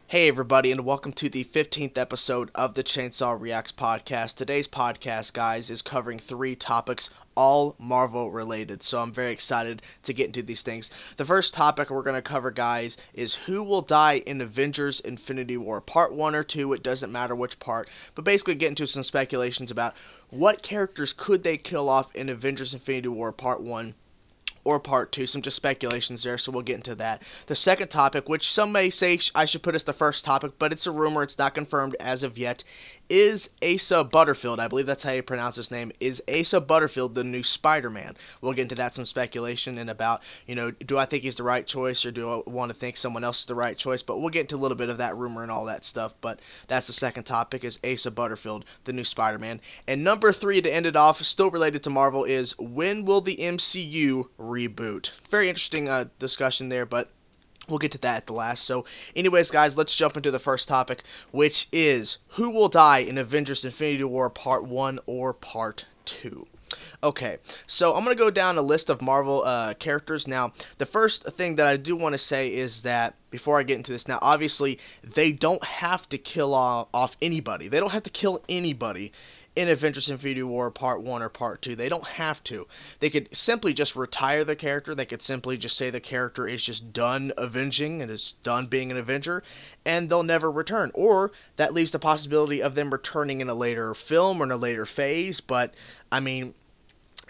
Hey everybody, and welcome to the 15th episode of the Chainsaw Reacts podcast. Today's podcast, guys, is covering three topics, all Marvel related, so I'm very excited to get into these things. The first topic we're going to cover, guys, is who will die in Avengers Infinity War, part 1 or 2, it doesn't matter which part, but basically get into some speculations about what characters could they kill off in Avengers Infinity War part 1 or part 2, some just speculations there, so we'll get into that. The second topic, which some may say I should put as the first topic, but it's a rumor, it's not confirmed as of yet, is Asa Butterfield, I believe that's how you pronounce his name, is Asa Butterfield the new Spider-Man? We'll get into that, some speculation, and about, do I think he's the right choice, or do I want to think someone else is the right choice, but we'll get into a little bit of that rumor and all that stuff, but that's the second topic, is Asa Butterfield, the new Spider-Man. And number 3, to end it off, still related to Marvel, is when will the MCU reboot? Very interesting discussion there, but we'll get to that at the last. So anyways, guys, let's jump into the first topic, which is who will die in Avengers Infinity War Part 1 or Part 2. Okay, so I'm going to go down a list of Marvel characters. Now, the first thing that I do want to say is that, before I get into this now, obviously, they don't have to kill off anybody. They don't have to kill anybody in Avengers Infinity War Part 1 or Part 2. They don't have to. They could simply just retire the character. They could simply just say the character is just done avenging and is done being an Avenger, and they'll never return. Or that leaves the possibility of them returning in a later film or in a later phase, but, I mean,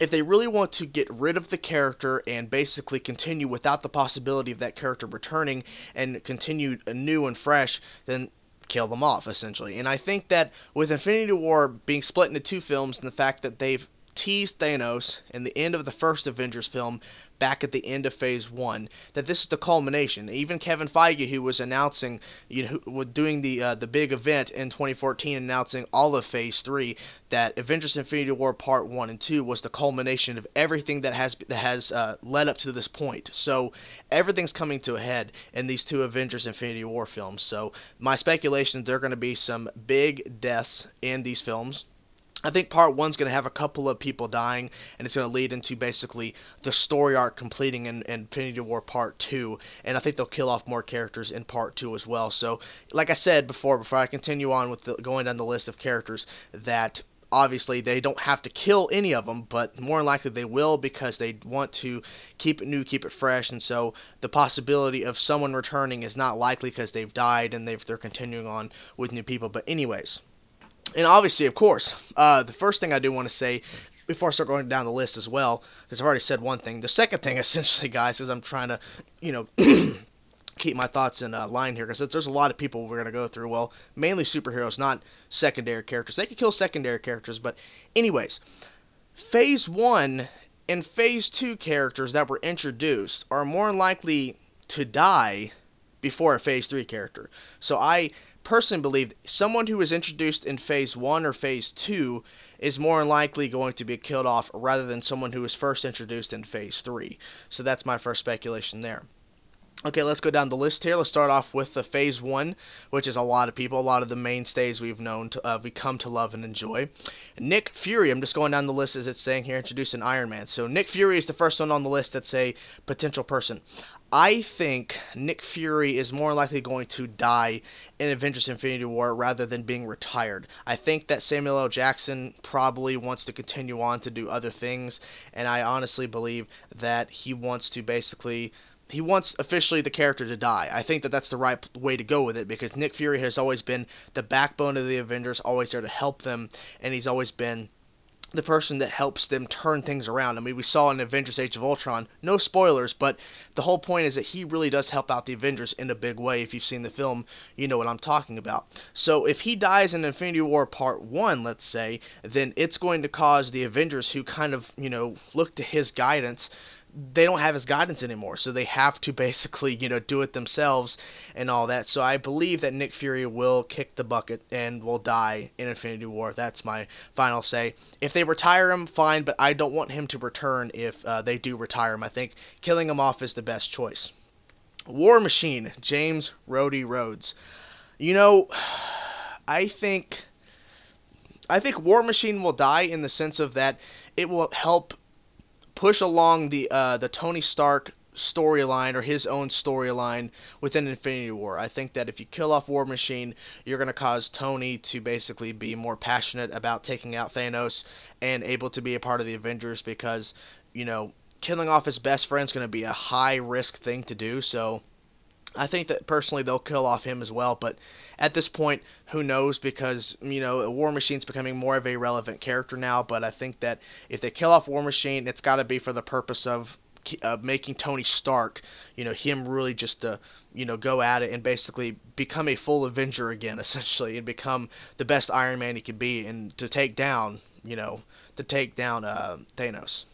if they really want to get rid of the character and basically continue without the possibility of that character returning and continue anew and fresh, then kill them off, essentially. And I think that with Infinity War being split into two films, and the fact that they've teased Thanos in the end of the first Avengers film back at the end of Phase 1, that this is the culmination. Even Kevin Feige, who was announcing, doing the big event in 2014, announcing all of Phase 3, that Avengers Infinity War Part 1 and 2 was the culmination of everything that has led up to this point. So everything's coming to a head in these two Avengers Infinity War films. So my speculation is there are going to be some big deaths in these films. I think Part 1's going to have a couple of people dying, and it's going to lead into basically the story arc completing in Infinity War Part 2, and I think they'll kill off more characters in Part 2 as well. So, like I said before I continue on with going down the list of characters, that obviously they don't have to kill any of them, but more than likely they will, because they want to keep it new, keep it fresh, and so the possibility of someone returning is not likely because they've died and they're continuing on with new people. But anyways, and obviously, of course, the first thing I do want to say, before I start going down the list as well, because I've already said one thing. The second thing, essentially, guys, is I'm trying to, keep my thoughts in line here, because there's a lot of people we're going to go through. Well, mainly superheroes, not secondary characters. They could kill secondary characters, but anyways, Phase 1 and Phase 2 characters that were introduced are more likely to die before a Phase 3 character. So I personally believe someone who is introduced in Phase 1 or Phase 2 is more likely going to be killed off rather than someone who was first introduced in Phase 3. So that's my first speculation there. Okay, let's go down the list here. Let's start off with the Phase 1, which is a lot of people, a lot of the mainstays we've come to love and enjoy. Nick Fury, I'm just going down the list as it's saying here, introduced in Iron Man. So Nick Fury is the first one on the list that's a potential person. I think Nick Fury is more likely going to die in Avengers Infinity War rather than being retired. I think that Samuel L. Jackson probably wants to continue on to do other things, and I honestly believe that he wants officially the character to die. I think that that's the right way to go with it, because Nick Fury has always been the backbone of the Avengers, always there to help them, and he's always been the person that helps them turn things around. I mean, we saw in Avengers Age of Ultron, no spoilers, but the whole point is that he really does help out the Avengers in a big way. If you've seen the film, you know what I'm talking about. So if he dies in Infinity War Part 1, let's say, then it's going to cause the Avengers, who kind of, look to his guidance, they don't have his guidance anymore, so they have to basically, do it themselves and all that. So I believe that Nick Fury will kick the bucket and will die in Infinity War. That's my final say. If they retire him, fine, but I don't want him to return if they do retire him. I think killing him off is the best choice. War Machine, James Rhodey Rhodes. I think War Machine will die in the sense of that it will help push along the Tony Stark storyline or his own storyline within Infinity War. I think that if you kill off War Machine, you're going to cause Tony to basically be more passionate about taking out Thanos and able to be a part of the Avengers because, killing off his best friend is going to be a high risk thing to do. So I think that personally they'll kill off him as well, but at this point, who knows, because, War Machine's becoming more of a relevant character now, but I think that if they kill off War Machine, it's got to be for the purpose of making Tony Stark, him really just to, go at it and basically become a full Avenger again, essentially, and become the best Iron Man he could be, and to take down, Thanos.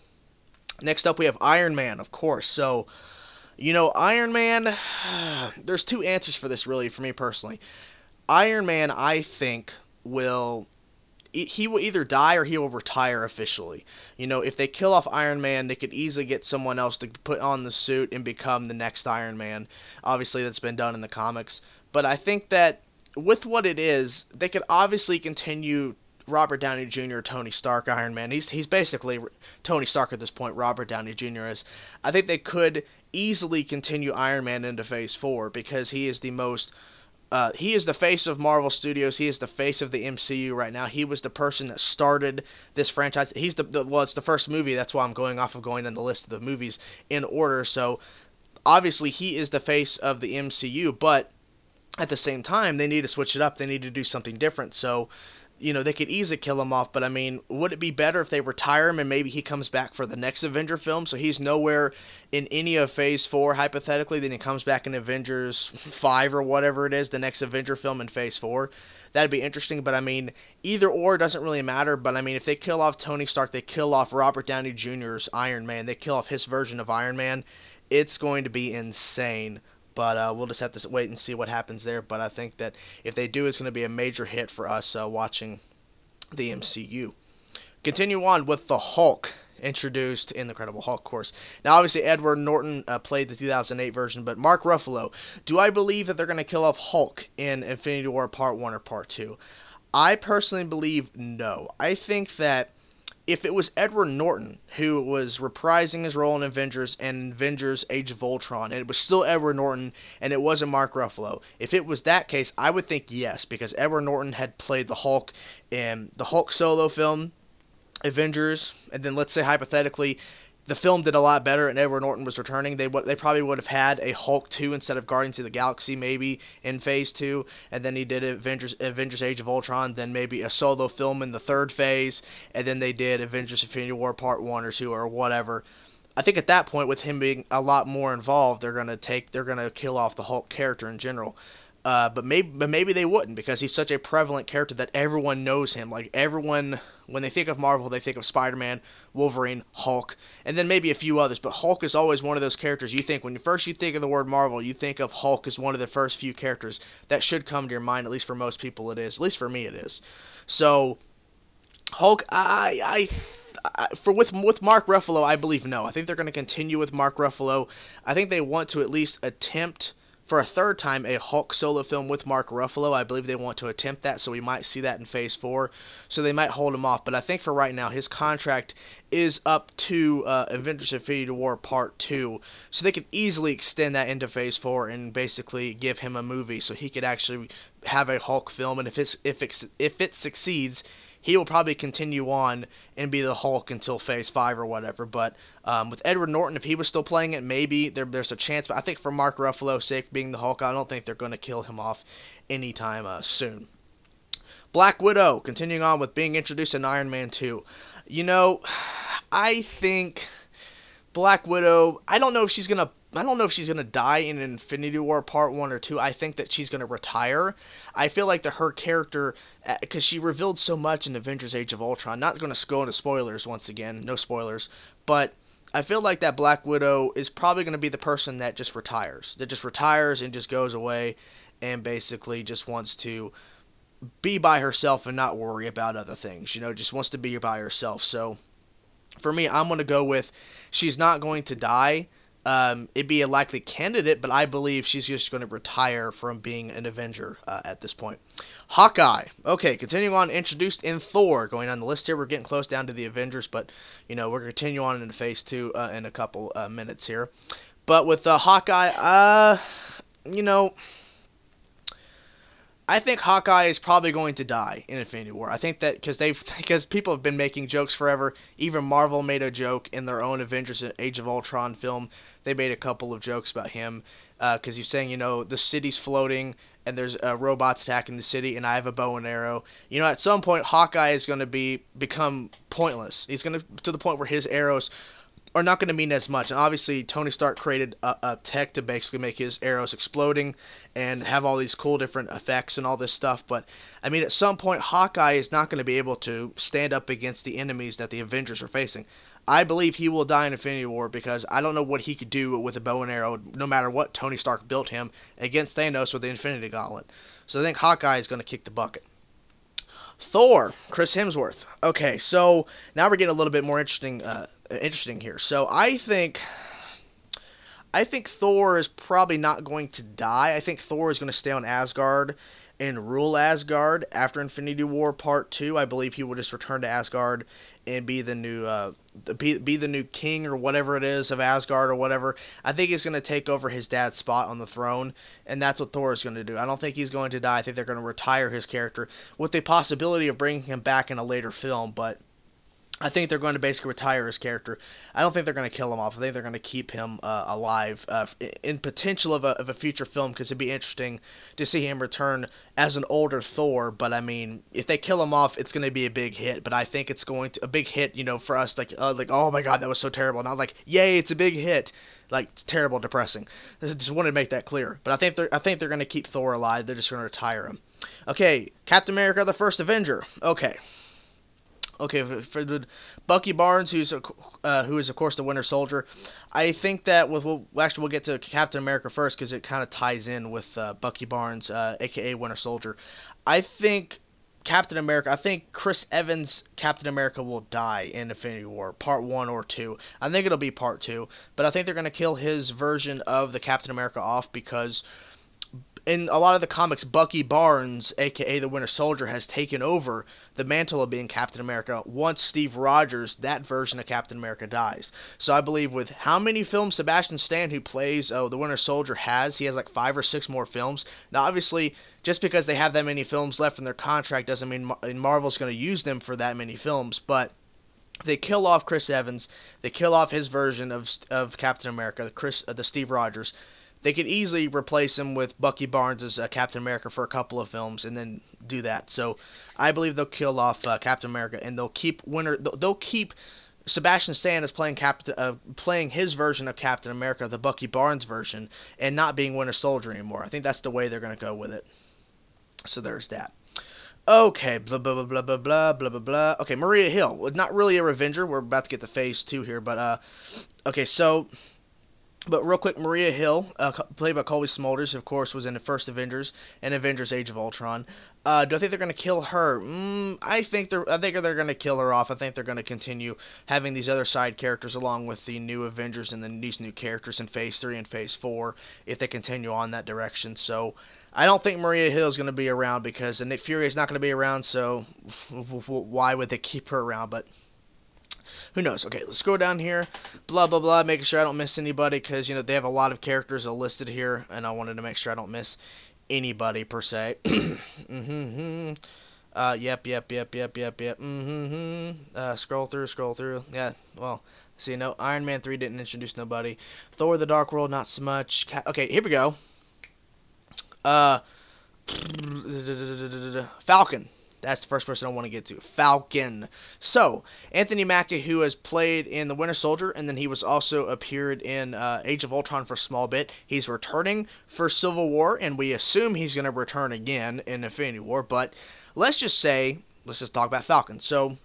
Next up, we have Iron Man, of course. So, Iron Man, there's two answers for this, really, for me personally. Iron Man, I think, he will either die or he will retire officially. If they kill off Iron Man, they could easily get someone else to put on the suit and become the next Iron Man. Obviously, that's been done in the comics. But I think that with what it is, they could obviously continue Robert Downey Jr., Tony Stark, Iron Man. He's basically Tony Stark at this point, Robert Downey Jr. is. I think they could easily continue Iron Man into Phase 4 because he is the most... he is the face of Marvel Studios. He is the face of the MCU right now. He was the person that started this franchise. He's it's the first movie. That's why I'm going on the list of the movies in order. So, obviously, he is the face of the MCU. But, at the same time, they need to switch it up. They need to do something different. So, they could easily kill him off, but I mean, would it be better if they retire him and maybe he comes back for the next Avenger film, so he's nowhere in any of Phase 4, hypothetically, then he comes back in Avengers 5 or whatever it is, the next Avenger film in Phase 4? That'd be interesting, but I mean, either or doesn't really matter, but I mean, if they kill off Tony Stark, they kill off Robert Downey Jr.'s Iron Man, they kill off his version of Iron Man, it's going to be insane. But we'll just have to wait and see what happens there. But I think that if they do, it's going to be a major hit for us watching the MCU. Continue on with the Hulk, introduced in the Incredible Hulk, of course. Now, obviously, Edward Norton played the 2008 version, but Mark Ruffalo, do I believe that they're going to kill off Hulk in Infinity War Part 1 or Part 2? I personally believe no. I think that if it was Edward Norton who was reprising his role in Avengers and Avengers Age of Ultron, and it was still Edward Norton and it wasn't Mark Ruffalo, if it was that case, I would think yes, because Edward Norton had played the Hulk in the Hulk solo film, Avengers, and then let's say hypothetically, the film did a lot better and Edward Norton was returning, they probably would have had a Hulk 2 instead of Guardians of the Galaxy maybe in Phase 2, and then he did Avengers Age of Ultron, then maybe a solo film in the third phase, and then they did Avengers Infinity War Part 1 or 2 or whatever. I think at that point, with him being a lot more involved, they're gonna kill off the Hulk character in general. But maybe they wouldn't, because he's such a prevalent character that everyone knows him. Like, everyone, when they think of Marvel, they think of Spider-Man, Wolverine, Hulk, and then maybe a few others. But Hulk is always one of those characters you think, when you think of the word Marvel, you think of Hulk as one of the first few characters that should come to your mind. At least for most people it is. At least for me it is. So, Hulk, with Mark Ruffalo, I believe no. I think they're going to continue with Mark Ruffalo. I think they want to at least attempt for a third time a Hulk solo film with Mark Ruffalo. I believe they want to attempt that, so we might see that in Phase 4. So they might hold him off. But I think for right now, his contract is up to Avengers Infinity War Part 2. So they could easily extend that into Phase 4 and basically give him a movie so he could actually have a Hulk film. And if it succeeds, he will probably continue on and be the Hulk until Phase 5 or whatever. But with Edward Norton, if he was still playing it, maybe there's a chance. But I think for Mark Ruffalo's sake, being the Hulk, I don't think they're going to kill him off anytime soon. Black Widow, continuing on with being introduced in Iron Man 2. I think Black Widow, I don't know if she's going to die in Infinity War Part 1 or 2. I think that she's going to retire. I feel like her character, because she revealed so much in Avengers Age of Ultron, not going to go into spoilers once again, no spoilers, but I feel like that Black Widow is probably going to be the person that just retires. And just goes away and basically just wants to be by herself and not worry about other things. Just wants to be by herself. So for me, I'm going to go with she's not going to die. It'd be a likely candidate, but I believe she's just going to retire from being an Avenger at this point. Hawkeye. Okay, continuing on, introduced in Thor. Going on the list here, we're getting close down to the Avengers, but, we're going to continue on into Phase 2 in a couple minutes here. But with Hawkeye, you know, I think Hawkeye is probably going to die in Infinity War. I think that because people have been making jokes forever. Even Marvel made a joke in their own Avengers Age of Ultron film. They made a couple of jokes about him because he's saying, the city's floating and there's robots attacking the city, and I have a bow and arrow. At some point, Hawkeye is going to become pointless. He's going to the point where his arrows are not going to mean as much. And obviously, Tony Stark created a tech to basically make his arrows exploding and have all these cool different effects and all this stuff. But, at some point, Hawkeye is not going to be able to stand up against the enemies that the Avengers are facing. I believe he will die in Infinity War because I don't know what he could do with a bow and arrow, no matter what Tony Stark built him, against Thanos with the Infinity Gauntlet. So I think Hawkeye is going to kick the bucket. Thor, Chris Hemsworth. Okay, so now we're getting a little bit more interesting here. So I think Thor is probably not going to die. I think Thor is going to stay on Asgard and rule Asgard after Infinity War Part 2. I believe he will just return to Asgard and be the new be the new king or whatever it is of Asgard or whatever. I think he's going to take over his dad's spot on the throne, and that's what Thor is going to do. I don't think he's going to die. I think they're going to retire his character with the possibility of bringing him back in a later film, but I think they're going to basically retire his character. I don't think they're going to kill him off. I think they're going to keep him alive in potential of a future film, because it'd be interesting to see him return as an older Thor. But if they kill him off, it's going to be a big hit. But I think it's going to a big hit, for us, like oh my god, that was so terrible. Not like yay, it's a big hit. Like, it's terrible, depressing. I just wanted to make that clear. But I think they're going to keep Thor alive. They're just going to retire him. Okay, Captain America: The First Avenger. Okay, for the Bucky Barnes, who is of course the Winter Soldier. I think that we'll get to Captain America first because it kind of ties in with Bucky Barnes, aka Winter Soldier. I think Chris Evans' Captain America will die in Infinity War, Part 1 or 2. I think it'll be Part 2, but I think they're going to kill his version of the Captain America off because in a lot of the comics, Bucky Barnes, aka the Winter Soldier, has taken over the mantle of being Captain America once Steve Rogers, that version of Captain America, dies. So I believe with how many films Sebastian Stan, who plays the Winter Soldier, he has like 5 or 6 more films. Now, obviously, just because they have that many films left in their contract doesn't mean Marvel's going to use them for that many films, but they kill off Chris Evans, they kill off his version of Captain America, the Steve Rogers. They could easily replace him with Bucky Barnes as Captain America for a couple of films and then do that. So I believe they'll kill off Captain America, and they'll keep Sebastian Stan as playing his version of Captain America, the Bucky Barnes version, and not being Winter Soldier anymore. I think that's the way they're going to go with it. So there's that. Okay, blah, blah, blah, blah, blah, blah, blah, blah. Okay, Maria Hill. Not really a Revenger. We're about to get to Phase 2 here, but, okay, so... But real quick, Maria Hill, played by Colby Smulders, of course, was in the first Avengers and Avengers: Age of Ultron. Do I think they're going to kill her? I think they're going to kill her off. I think they're going to continue having these other side characters along with the new Avengers and then these new characters in Phase 3 and Phase 4 if they continue on that direction. So I don't think Maria Hill is going to be around because Nick Fury is not going to be around. So why would they keep her around? But who knows? Okay, let's go down here. Blah, blah, blah. Making sure I don't miss anybody because, they have a lot of characters listed here. And I wanted to make sure I don't miss anybody, per se. Yep. Scroll through. Yeah, well, see, no, Iron Man 3 didn't introduce nobody. Thor: The Dark World, not so much. Okay, here we go. Falcon. That's the first person I want to get to. Falcon. So, Anthony Mackie, who has played in The Winter Soldier, and then he was also appeared in Age of Ultron for a small bit. He's returning for Civil War, and we assume he's going to return again in Infinity War. But let's just talk about Falcon. So,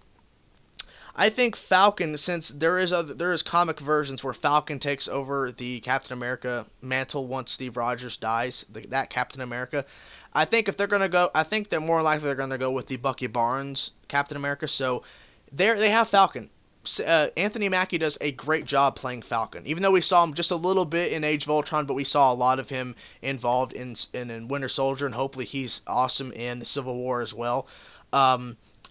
I think Falcon, since there is comic versions where Falcon takes over the Captain America mantle once Steve Rogers dies, that Captain America. I think they're more likely they're going to go with the Bucky Barnes Captain America. So they have Falcon. Anthony Mackie does a great job playing Falcon. Even though we saw him just a little bit in Age of Ultron, but we saw a lot of him involved in Winter Soldier, and hopefully he's awesome in Civil War as well.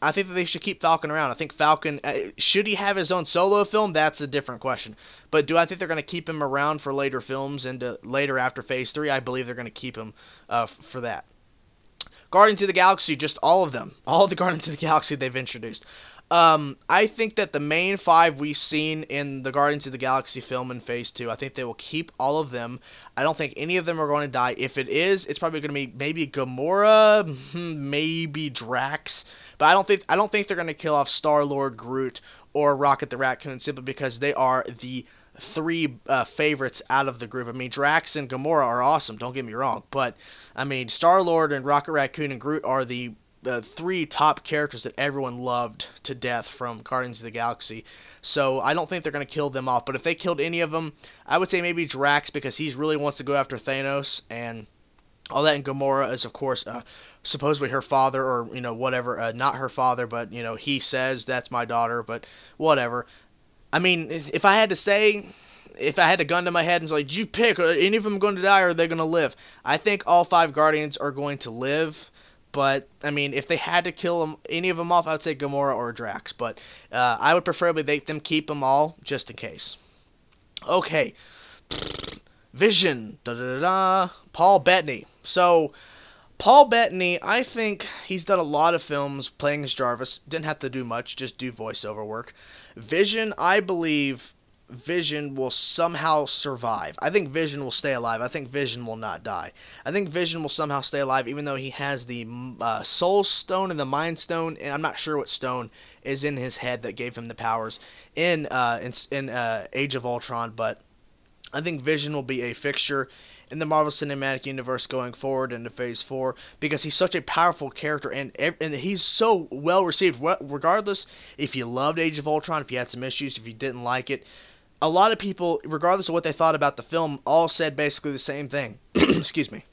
I think that they should keep Falcon around. I think Falcon, should he have his own solo film? That's a different question. But do I think they're going to keep him around for later films and later after Phase 3? I believe they're going to keep him for that. Guardians of the Galaxy, just all of them. All of the Guardians of the Galaxy they've introduced. I think that the main 5 we've seen in the Guardians of the Galaxy film in Phase 2, I think they will keep all of them. I don't think any of them are going to die. If it is, it's probably going to be maybe Gamora, maybe Drax. But I don't think they're going to kill off Star-Lord, Groot, or Rocket the Raccoon simply because they are the 3 favorites out of the group. I mean, Drax and Gamora are awesome, don't get me wrong. But, I mean, Star-Lord and Rocket Raccoon and Groot are the 3 top characters that everyone loved to death from Guardians of the Galaxy. So I don't think they're going to kill them off. But if they killed any of them, I would say maybe Drax because he really wants to go after Thanos and all that. And Gamora is, of course, supposedly her father or, whatever. Not her father, but, he says that's my daughter, but whatever. I mean, if I had a gun to my head and was like, you pick, are any of them going to die or are they going to live? I think all 5 Guardians are going to live. But, I mean, if they had to kill any of them off, I would say Gamora or Drax. But I would preferably them keep them all, just in case. Okay. Vision. Paul Bettany. So, Paul Bettany, I think he's done a lot of films playing as Jarvis. Didn't have to do much, just do voiceover work. Vision, I believe Vision will somehow survive. I think Vision will stay alive. I think Vision will not die. I think Vision will somehow stay alive, even though he has the Soul Stone and the Mind Stone, and I'm not sure what stone is in his head that gave him the powers in Age of Ultron. But I think Vision will be a fixture in the Marvel Cinematic Universe going forward into Phase 4 because he's such a powerful character and he's so well received. Regardless if you loved Age of Ultron, if you had some issues, if you didn't like it. A lot of people, regardless of what they thought about the film, all said basically the same thing. Excuse me.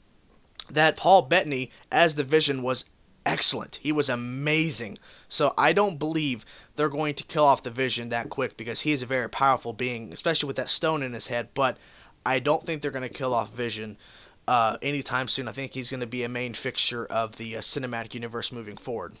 That Paul Bettany, as the Vision, was excellent. He was amazing. So I don't believe they're going to kill off the Vision that quick because he is a very powerful being, especially with that stone in his head. But I don't think they're going to kill off Vision anytime soon. I think he's going to be a main fixture of the cinematic universe moving forward.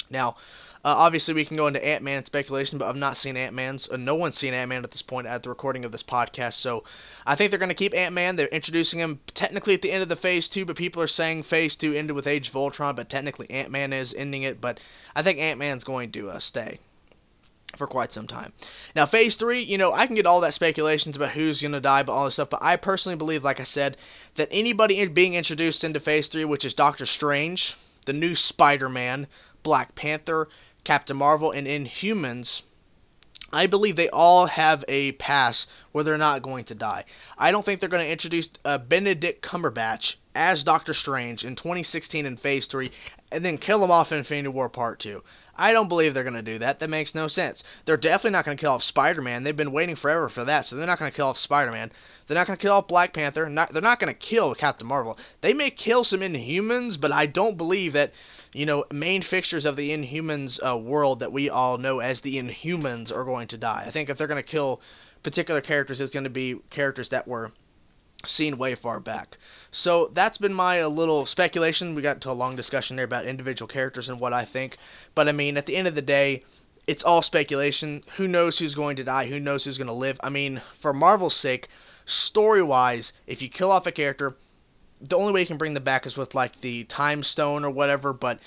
Now, obviously, we can go into Ant-Man speculation, but I've not seen Ant-Man's. No one's seen Ant-Man at this point at the recording of this podcast, so I think they're going to keep Ant-Man. They're introducing him technically at the end of the Phase 2, but people are saying Phase 2 ended with Age of Ultron, but technically Ant-Man is ending it, but I think Ant-Man's going to stay for quite some time. Now, Phase 3, I can get all that speculations about who's going to die, but all this stuff, but I personally believe, like I said, that anybody being introduced into Phase 3, which is Doctor Strange, the new Spider-Man, Black Panther, Captain Marvel, and Inhumans, I believe they all have a pass where they're not going to die. I don't think they're going to introduce Benedict Cumberbatch as Doctor Strange in 2016 in Phase 3 and then kill him off in Infinity War Part 2. I don't believe they're going to do that. That makes no sense. They're definitely not going to kill off Spider-Man. They've been waiting forever for that, so they're not going to kill off Spider-Man. They're not going to kill off Black Panther. They're not going to kill Captain Marvel. They may kill some Inhumans, but I don't believe that, main fixtures of the Inhumans world that we all know as the Inhumans are going to die. I think if they're going to kill particular characters, it's going to be characters that were seen way far back. So that's been my little speculation. We got into a long discussion there about individual characters and what I think. But I mean, at the end of the day, it's all speculation. Who knows who's going to die? Who knows who's going to live? I mean, for Marvel's sake, story-wise, if you kill off a character, the only way you can bring them back is with like the Time Stone or whatever. But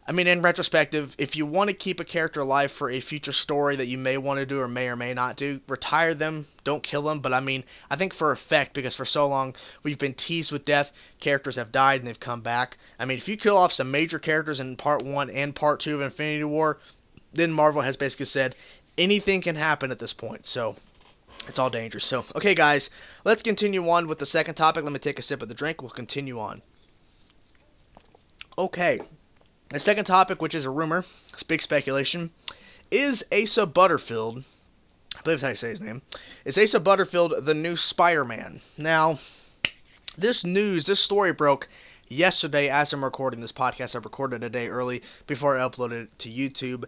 I mean, in retrospective, if you want to keep a character alive for a future story that you may want to do or may not do, retire them, don't kill them. But I mean, I think for effect, because for so long we've been teased with death, characters have died and they've come back. I mean, if you kill off some major characters in Part 1 and Part 2 of Infinity War, then Marvel has basically said anything can happen at this point. So it's all dangerous. So, okay, guys, let's continue on with the second topic. Let me take a sip of the drink. We'll continue on. Okay. The second topic, which is a rumor, it's big speculation, is Asa Butterfield, I believe that's how you say his name, is Asa Butterfield the new Spider-Man? Now, this story broke yesterday as I'm recording this podcast. I recorded a day early before I uploaded it to YouTube,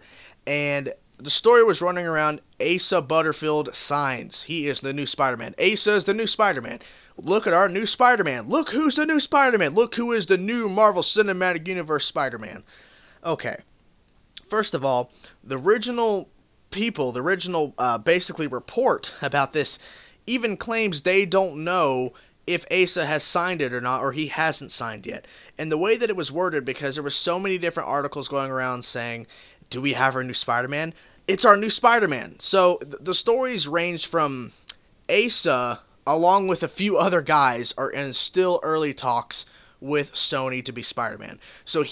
and the story was running around Asa Butterfield signs. He is the new Spider-Man. Asa is the new Spider-Man. Look at our new Spider-Man. Look who's the new Spider-Man. Look who is the new Marvel Cinematic Universe Spider-Man. Okay. First of all, the original people, the original basically report about this even claims they don't know if Asa has signed it or not, or he hasn't signed yet. And the way that it was worded, because there were so many different articles going around saying, do we have our new Spider-Man? It's our new Spider-Man. So the stories range from Asa, along with a few other guys, are in still early talks with Sony to be Spider-Man. So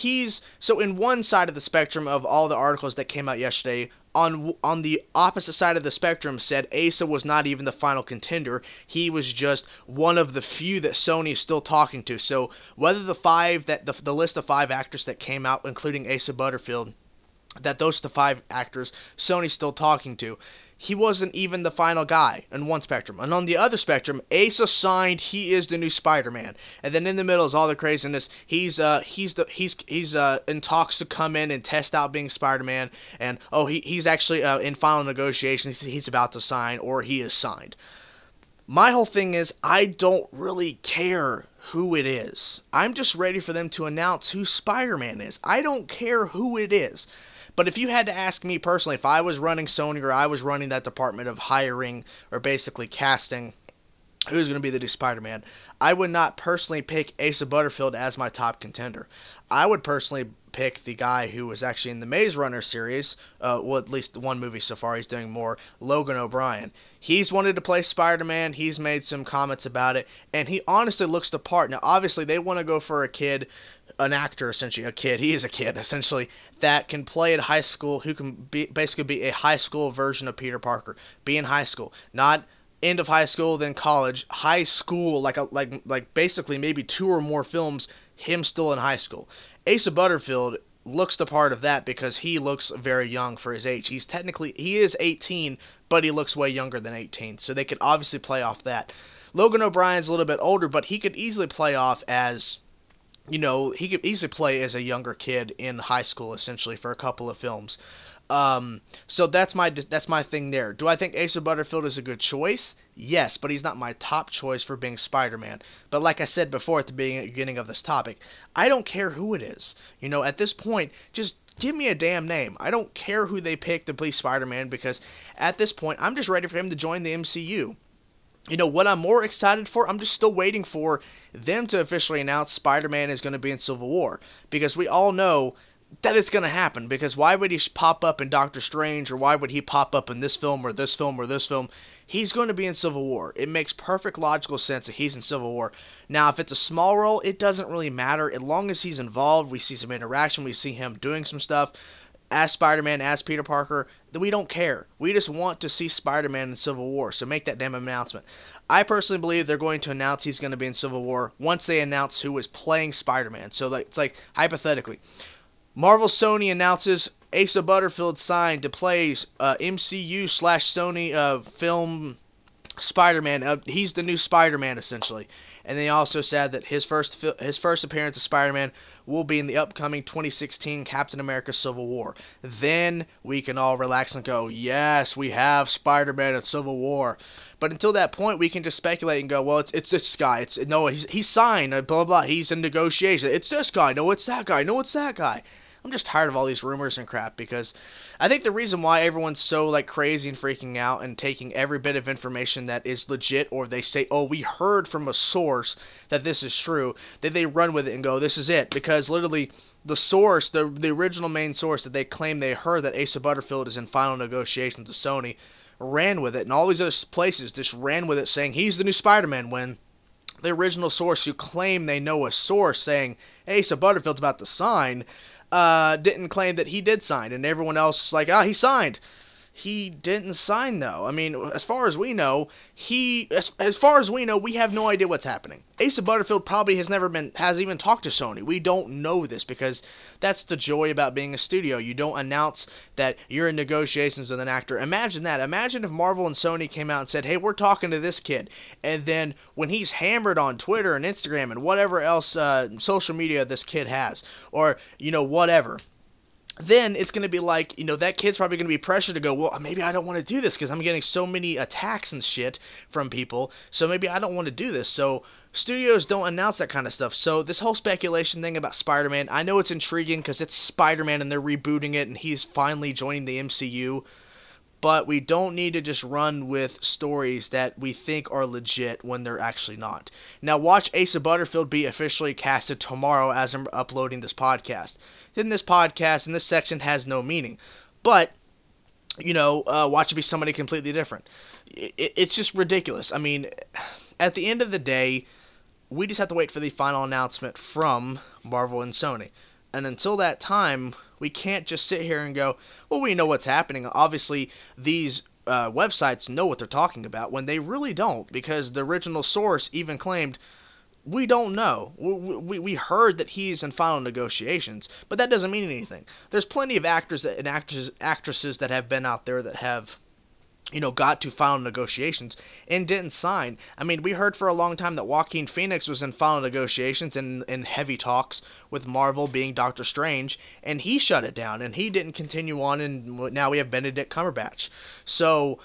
in one side of the spectrum of all the articles that came out yesterday, on the opposite side of the spectrum said Asa was not even the final contender. He was just one of the few that Sony is still talking to. So whether the list of 5 actors that came out, including Asa Butterfield, that those are the 5 actors Sony's still talking to, he wasn't even the final guy in one spectrum. And on the other spectrum, Asa signed, he is the new Spider-Man. And then in the middle is all the craziness. He's in talks to come in and test out being Spider-Man. And he's actually in final negotiations. He's about to sign, or he is signed. My whole thing is, I don't really care who it is. I'm just ready for them to announce who Spider-Man is. I don't care who it is. But if you had to ask me personally, if I was running Sony or I was running that department of hiring or basically casting who's going to be the new Spider-Man, I would not personally pick Asa Butterfield as my top contender. I would personally pick the guy who was actually in the Maze Runner series, well, at least one movie so far, he's doing more, Logan O'Brien. He's wanted to play Spider-Man, he's made some comments about it, and he honestly looks the part. Now, obviously, they want to go for a kid, an actor, essentially, he is a kid, essentially, that can play at high school, who can basically be a high school version of Peter Parker, be in high school, not end of high school, then college, high school, like basically maybe 2 or more films, him still in high school. Asa Butterfield looks the part of that because he looks very young for his age. He is 18, but he looks way younger than 18, so they could obviously play off that. Logan O'Brien's a little bit older, but he could easily play off as, he could easily play as a younger kid in high school, essentially, for a couple of films. So that's my thing there. Do I think Asa Butterfield is a good choice? Yes, but he's not my top choice for being Spider-Man. But like I said before at the beginning of this topic, I don't care who it is. At this point, just give me a damn name. I don't care who they pick to play Spider-Man, because at this point, I'm just ready for him to join the MCU. What I'm more excited for, I'm just still waiting for them to officially announce Spider-Man is going to be in Civil War, because we all know that it's going to happen, because why would he pop up in Doctor Strange, or why would he pop up in this film or this film or this film? He's going to be in Civil War. It makes perfect logical sense that he's in Civil War. Now, if it's a small role, it doesn't really matter. As long as he's involved, we see some interaction, we see him doing some stuff as Spider-Man, as Peter Parker, then we don't care. We just want to see Spider-Man in Civil War, so make that damn announcement. I personally believe they're going to announce he's going to be in Civil War once they announce who is playing Spider-Man. So it's like, hypothetically, Marvel Sony announces Asa Butterfield signed to play MCU/Sony film Spider-Man. He's the new Spider-Man, essentially. And they also said that his first appearance as Spider-Man will be in the upcoming 2016 Captain America Civil War. Then we can all relax and go, yes, we have Spider-Man in Civil War. But until that point, we can just speculate and go, well, it's this guy. He's signed, blah, blah, blah. He's in negotiation. It's this guy. No, it's that guy. No, it's that guy. I'm just tired of all these rumors and crap, because I think the reason why everyone's so crazy and freaking out and taking every bit of information that is legit, or they say, oh, we heard from a source that this is true, that they run with it and go, this is it, because literally the source, the original main source that they claim they heard that Asa Butterfield is in final negotiations with Sony, ran with it, and all these other places just ran with it saying he's the new Spider-Man, when the original source who claim they know a source saying Asa Butterfield's about to sign didn't claim that he did sign, and everyone else is like, he signed. He didn't sign, though. I mean, as far as we know, we have no idea what's happening. Asa Butterfield probably has even talked to Sony. We don't know this, because that's the joy about being a studio. You don't announce that you're in negotiations with an actor. Imagine that. Imagine if Marvel and Sony came out and said, hey, we're talking to this kid. And then when he's hammered on Twitter and Instagram and whatever else social media this kid has, or, whatever, then it's going to be like, that kid's probably going to be pressured to go, well, maybe I don't want to do this because I'm getting so many attacks and shit from people, so maybe I don't want to do this. So studios don't announce that kind of stuff. So this whole speculation thing about Spider-Man, I know it's intriguing because it's Spider-Man and they're rebooting it and he's finally joining the MCU, but we don't need to just run with stories that we think are legit when they're actually not. Now watch Asa Butterfield be officially casted tomorrow as I'm uploading this podcast. Then this podcast and this section has no meaning. But, watch it be somebody completely different. It's just ridiculous. I mean, at the end of the day, we just have to wait for the final announcement from Marvel and Sony. And until that time, we can't just sit here and go, well, we know what's happening. Obviously, these websites know what they're talking about when they really don't, because the original source even claimed, we don't know. We heard that he's in final negotiations, but that doesn't mean anything. There's plenty of actors and actresses that have been out there that have, got to final negotiations and didn't sign. I mean, we heard for a long time that Joaquin Phoenix was in final negotiations and in heavy talks with Marvel being Doctor Strange, and he shut it down, and he didn't continue on, and now we have Benedict Cumberbatch. So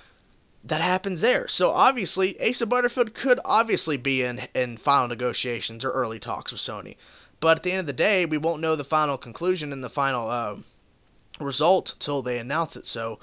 that happens there. So obviously, Asa Butterfield could obviously be in final negotiations or early talks with Sony. But at the end of the day, we won't know the final conclusion and the final result till they announce it. So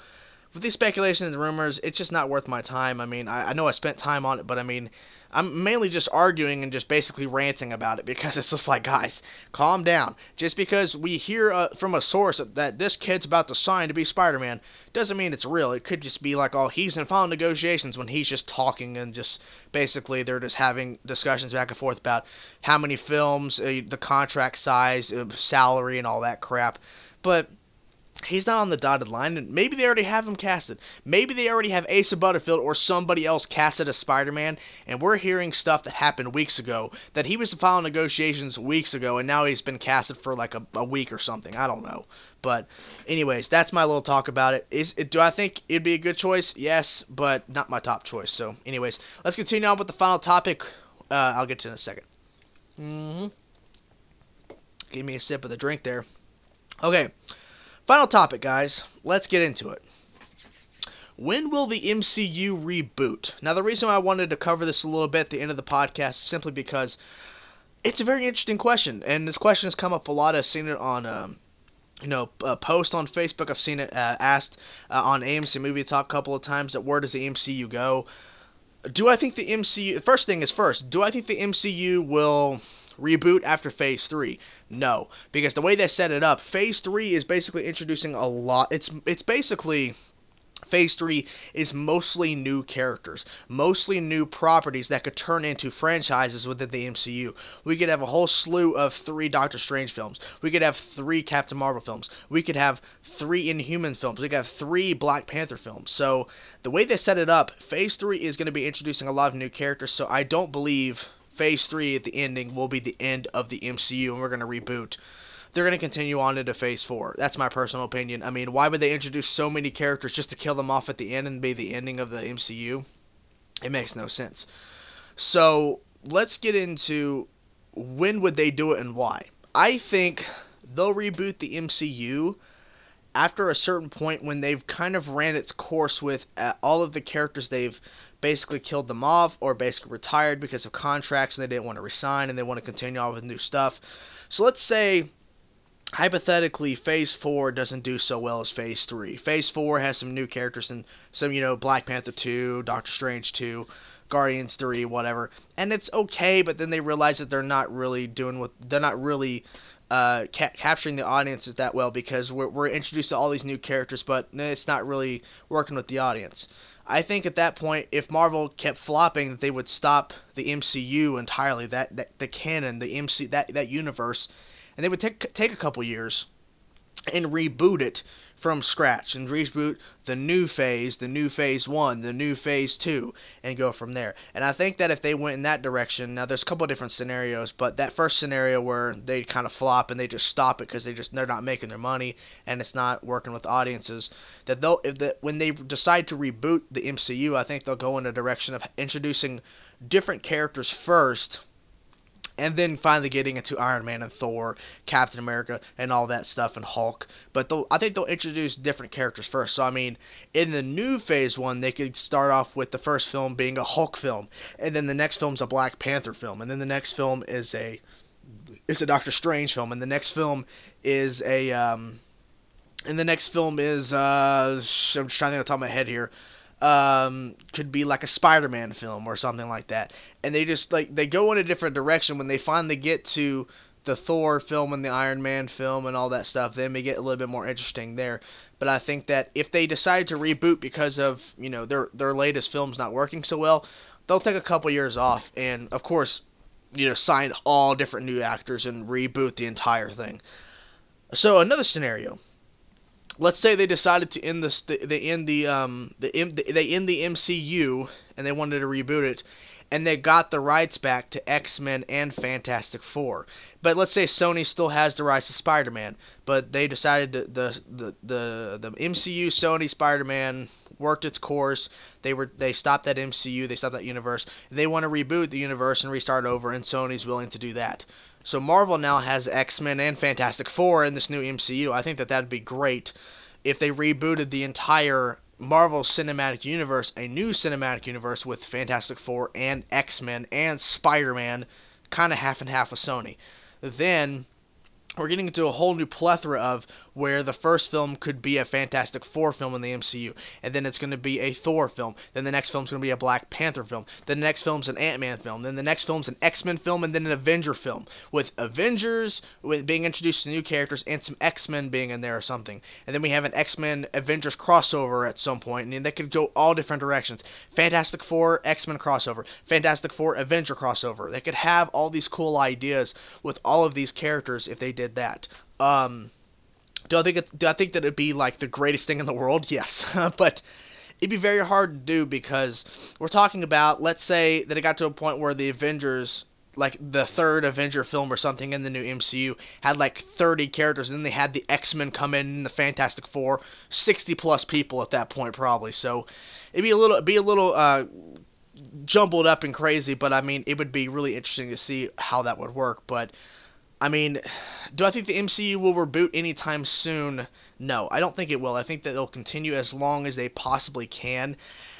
with these speculations and rumors, it's just not worth my time. I mean, I know I spent time on it, but I mean, I'm mainly just arguing and just basically ranting about it because it's just like, guys, calm down. Just because we hear from a source that this kid's about to sign to be Spider-Man doesn't mean it's real. It could just be like, oh, he's in final negotiations when he's just talking and just basically they're just having discussions back and forth about how many films, the contract size, salary, and all that crap. But he's not on the dotted line, and maybe they already have him casted. Maybe they already have Asa Butterfield or somebody else casted as Spider-Man, and we're hearing stuff that happened weeks ago, that he was in final negotiations weeks ago, and now he's been casted for like a week or something. I don't know. But anyways, that's my little talk about it. Do I think it'd be a good choice? Yes, but not my top choice. So anyways, let's continue on with the final topic. I'll get to it in a second. Give me a sip of the drink there. Okay. Final topic, guys. Let's get into it. When will the MCU reboot? Now, the reason why I wanted to cover this a little bit at the end of the podcast is simply because it's a very interesting question, and this question has come up a lot. I've seen it on, a post on Facebook. I've seen it asked on AMC Movie Talk a couple of times that where does the MCU go? Do I think the MCU... First thing is first, do I think the MCU will reboot after Phase 3? No, because the way they set it up, Phase 3 is basically introducing a lot. It's basically... Phase 3 is mostly new characters, mostly new properties that could turn into franchises within the MCU. We could have a whole slew of 3 Doctor Strange films. We could have 3 Captain Marvel films. We could have 3 Inhuman films. We could have 3 Black Panther films. So the way they set it up, Phase 3 is going to be introducing a lot of new characters, so I don't believe Phase 3 at the ending will be the end of the MCU and we're going to reboot. They're going to continue on into Phase 4. That's my personal opinion. I mean, why would they introduce so many characters just to kill them off at the end and be the ending of the MCU? It makes no sense. So, let's get into when would they do it and why. I think they'll reboot the MCU after a certain point when they've kind of ran its course with all of the characters they've basically killed them off or basically retired because of contracts and they didn't want to resign and they want to continue on with new stuff. So, let's say... hypothetically, Phase 4 doesn't do so well as Phase 3. Phase 4 has some new characters and some, Black Panther 2, Doctor Strange 2, Guardians 3, whatever. And it's okay, but then they realize that they're not really capturing the audiences that well because we're introduced to all these new characters, but it's not really working with the audience. I think at that point, if Marvel kept flopping, that they would stop the MCU entirely, the canon, that universe. And they would take a couple years and reboot it from scratch and reboot the new Phase 1, the new Phase 2, and go from there. And I think that if they went in that direction, now there's a couple of different scenarios, but that first scenario where they kind of flop and they just stop it because they're not making their money and it's not working with audiences, when they decide to reboot the MCU, I think they'll go in a direction of introducing different characters first and then finally getting into Iron Man and Thor, Captain America, and all that stuff, and Hulk. But I think they'll introduce different characters first. So, I mean, in the new Phase 1, they could start off with the first film being a Hulk film, and then the next film's a Black Panther film, and then the next film is a Doctor Strange film, and the next film is I'm just trying to think on the top of my head here. Could be like a Spider-Man film or something like that. And they just they go in a different direction when they finally get to the Thor film and the Iron Man film and all that stuff. Then they get a little bit more interesting there. But I think that if they decide to reboot because of, their latest films not working so well, they'll take a couple years off and, of course, sign all different new actors and reboot the entire thing. So another scenario. Let's say they decided to end the MCU and they wanted to reboot it, and they got the rights back to X-Men and Fantastic Four. But let's say Sony still has the rights to Spider-Man, but they decided the MCU Sony Spider-Man worked its course. They stopped that MCU, they stopped that universe. They want to reboot the universe and restart over, and Sony's willing to do that. So Marvel now has X-Men and Fantastic Four in this new MCU. I think that that'd be great if they rebooted the entire Marvel Cinematic Universe, a new cinematic universe with Fantastic Four and X-Men and Spider-Man, kind of half and half with Sony. Then we're getting into a whole new plethora of where the first film could be a Fantastic Four film in the MCU, and then it's going to be a Thor film, then the next film's going to be a Black Panther film, then the next film's an Ant-Man film, then the next film's an X-Men film, and then an Avenger film, with Avengers being introduced to new characters and some X-Men being in there or something. And then we have an X-Men Avengers crossover at some point, and they could go all different directions. Fantastic Four X-Men crossover, Fantastic Four Avenger crossover. They could have all these cool ideas with all of these characters if they did that. Do I think that it'd be like the greatest thing in the world? Yes, but it'd be very hard to do because we're talking about, let's say that it got to a point where the Avengers, like the third Avenger film or something in the new MCU, had like 30 characters, and then they had the X-Men come in and the Fantastic Four, 60 plus people at that point probably. So it'd be a little jumbled up and crazy, but I mean it would be really interesting to see how that would work. But I mean, do I think the MCU will reboot anytime soon? No, I don't think it will. I think that they'll continue as long as they possibly can.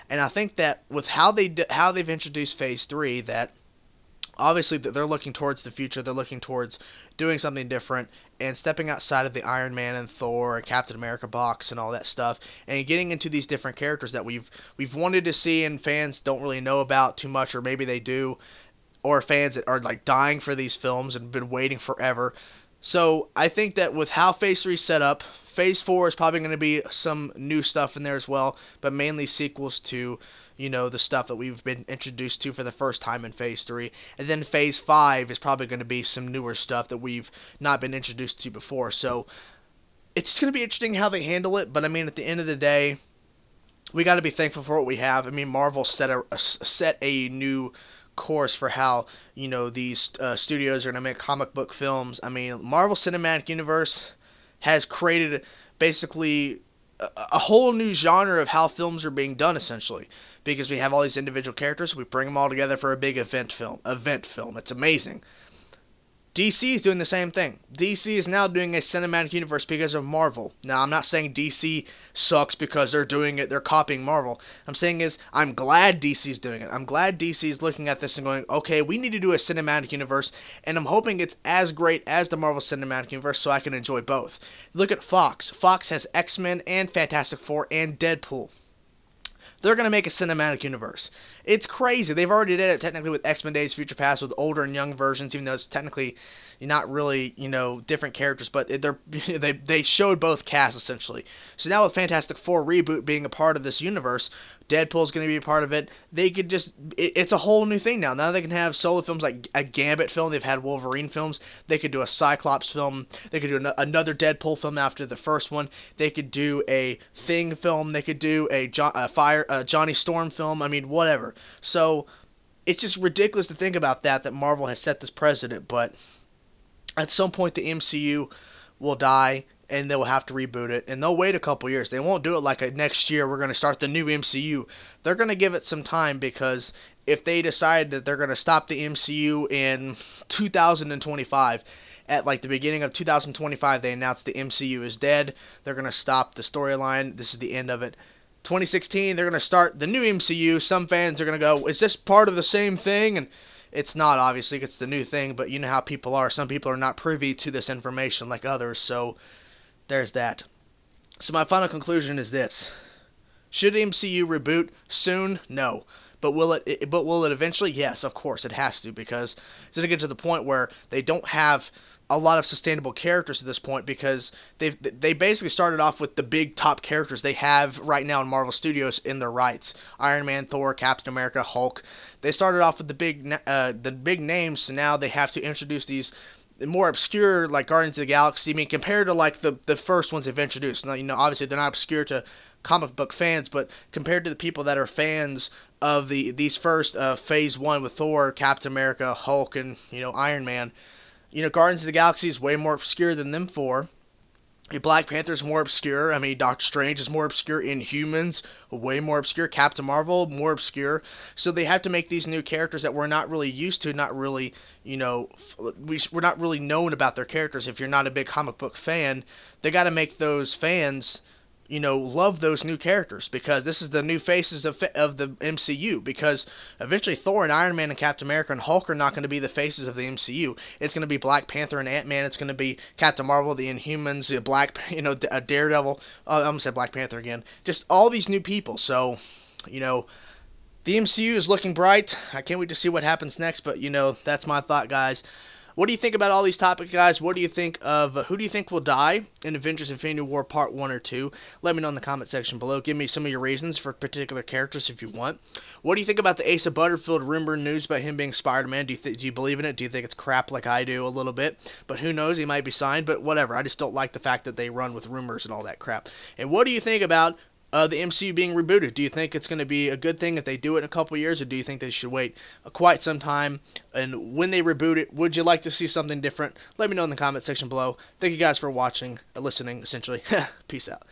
And I think that with how they've introduced Phase 3, that obviously they're looking towards the future. They're looking towards doing something different and stepping outside of the Iron Man and Thor and Captain America box and all that stuff, and getting into these different characters that we've wanted to see and fans don't really know about too much, or maybe they do, or fans that are like dying for these films and been waiting forever. So I think that with how Phase 3 is set up, Phase 4 is probably going to be some new stuff in there as well, but mainly sequels to, the stuff that we've been introduced to for the first time in Phase 3. And then Phase 5 is probably going to be some newer stuff that we've not been introduced to before. So it's going to be interesting how they handle it, but I mean, at the end of the day, we got to be thankful for what we have. I mean, Marvel set a new course for how these studios are going to make comic book films. I mean, Marvel Cinematic Universe has created basically a whole new genre of how films are being done, essentially, because we have all these individual characters, we bring them all together for a big event film. It's amazing. DC is doing the same thing. DC is now doing a cinematic universe because of Marvel. Now, I'm not saying DC sucks because they're doing it, they're copying Marvel. I'm saying I'm glad DC's doing it. I'm glad DC's looking at this and going, okay, we need to do a cinematic universe, and I'm hoping it's as great as the Marvel Cinematic Universe so I can enjoy both. Look at Fox. Fox has X-Men and Fantastic Four and Deadpool. They're going to make a cinematic universe. It's crazy. They've already did it technically with X-Men Days Future Past with older and young versions, even though it's technically not really, different characters, but they showed both casts essentially. So now with Fantastic Four Reboot being a part of this universe, Deadpool's going to be a part of it. They could it's a whole new thing now. Now they can have solo films like a Gambit film. They've had Wolverine films. They could do a Cyclops film. They could do another Deadpool film after the first one. They could do a Thing film. They could do a Johnny Storm film. I mean, whatever. So it's just ridiculous to think about that Marvel has set this precedent, but at some point the MCU will die and they will have to reboot it, and they'll wait a couple years. They won't do it like next year we're going to start the new MCU. They're going to give it some time because if they decide that they're going to stop the MCU in 2025, at like the beginning of 2025, they announced the MCU is dead. They're going to stop the storyline. This is the end of it. 2016, they're going to start the new MCU. Some fans are going to go, is this part of the same thing? And it's not, obviously. It's the new thing, but you know how people are. Some people are not privy to this information like others, so there's that. So my final conclusion is this. Should MCU reboot soon? No. But will it eventually? Yes, of course, it has to, because it's going to get to the point where they don't have a lot of sustainable characters at this point, because they basically started off with the big top characters they have right now in Marvel Studios in their rights. Iron Man, Thor, Captain America, Hulk. They started off with the big names, so now they have to introduce these more obscure, like Guardians of the Galaxy. I mean, compared to like the first ones they've introduced. Now, you know, obviously they're not obscure to comic book fans, but compared to the people that are fans of these first Phase 1 with Thor, Captain America, Hulk, and, you know, Iron Man, you know, Guardians of the Galaxy is way more obscure than them four. Black Panther's more obscure. I mean, Doctor Strange is more obscure. Inhumans, way more obscure. Captain Marvel, more obscure. So they have to make these new characters that we're not really used to, not really, you know, we're not really known about their characters. If you're not a big comic book fan, they got to make those fans, you know, love those new characters, because this is the new faces of the MCU, because eventually Thor and Iron Man and Captain America and Hulk are not going to be the faces of the MCU. It's going to be Black Panther and Ant-Man. It's going to be Captain Marvel, the Inhumans, a Daredevil. I'm going to say Black Panther again. Just all these new people. So, you know, the MCU is looking bright. I can't wait to see what happens next, but, you know, that's my thought, guys. What do you think about all these topics, guys? What do you think of, who do you think will die in Avengers Infinity War Part 1 or 2? Let me know in the comment section below. Give me some of your reasons for particular characters if you want. What do you think about the Asa Butterfield rumor news about him being Spider-Man? Do you believe in it? Do you think it's crap like I do a little bit? But who knows? He might be signed, but whatever. I just don't like the fact that they run with rumors and all that crap. And what do you think about the MCU being rebooted? Do you think it's going to be a good thing if they do it in a couple years, or do you think they should wait quite some time? And when they reboot it, would you like to see something different? Let me know in the comment section below. Thank you guys for watching, listening, essentially. Peace out.